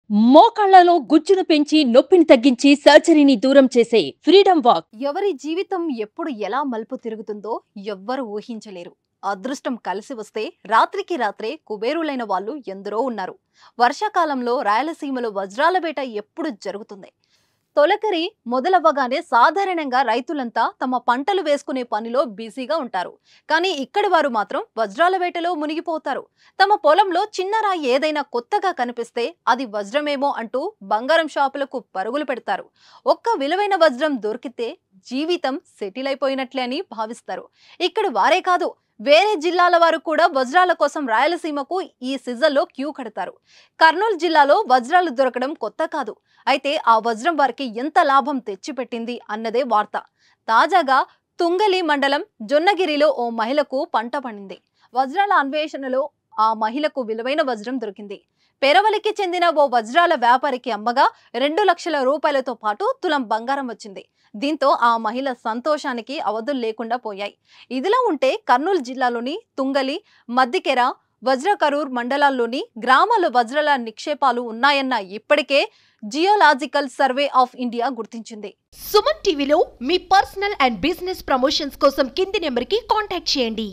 మోకాళ్లలో గుజ్జును పెంచి నొప్పిని తగ్గించి సర్జరీని దూరం చేసే ఫ్రీడమ్ వాక్. ఎవరి జీవితం ఎప్పుడు ఎలా మలుపు తిరుగుతుందో ఎవ్వరు ఊహించలేరు. అదృష్టం కలిసి వస్తే రాత్రికి రాత్రే కుబేరులైన వాళ్ళు ఎందరో ఉన్నారు. వర్షాకాలంలో రాయలసీమలో వజ్రాల వేట ఎప్పుడు జరుగుతుంది. తొలకరి మొదలవ్వగానే సాధారణంగా రైతులంతా తమ పంటలు వేసుకునే పనిలో బిజీగా ఉంటారు. కానీ ఇక్కడి వారు మాత్రం వజ్రాల వేటలో మునిగిపోతారు. తమ పొలంలో చిన్న రాయి ఏదైనా కొత్తగా కనిపిస్తే అది వజ్రమేమో అంటూ బంగారం షాపులకు పరుగులు పెడతారు. ఒక్క విలువైన వజ్రం దొరికితే జీవితం సెటిల్ అయిపోయినట్లే అని భావిస్తారు. ఇక్కడ వారే కాదు, వేరే జిల్లాల వారు కూడా వజ్రాల కోసం రాయలసీమకు ఈ సీజన్లో క్యూ కడతారు. కర్నూలు జిల్లాలో వజ్రాలు దొరకడం కొత్త కాదు. అయితే ఆ వజ్రం వారికి ఎంత లాభం తెచ్చిపెట్టింది అన్నదే వార్త. తాజాగా తుంగలి మండలం జొన్నగిరిలో ఓ మహిళకు పంట పండింది. వజ్రాల అన్వేషణలో ఆ మహిళకు విలువైన వజ్రం దొరికింది. పెరవలికి చెందిన ఓ వజ్రాల వ్యాపారికి అమ్మగా 2 లక్షల రూపాయలతో పాటు తులం బంగారం వచ్చింది. దీంతో ఆ మహిళ సంతోషానికి అవధులు లేకుండా పోయాయి. ఇదిలా ఉంటే కర్నూలు జిల్లాలోని తుంగలి, మద్దికెర, వజ్రకరూర్ మండలాల్లోని గ్రామాల్లో వజ్రాల నిక్షేపాలు ఉన్నాయన్న ఇప్పటికే జియోలాజికల్ సర్వే ఆఫ్ ఇండియా గుర్తించింది. సుమన్ టీవీలో మీ పర్సనల్ అండ్ బిజినెస్ ప్రమోషన్స్ కోసం కింది నెంబర్కి కాంటాక్ట్ చేయండి.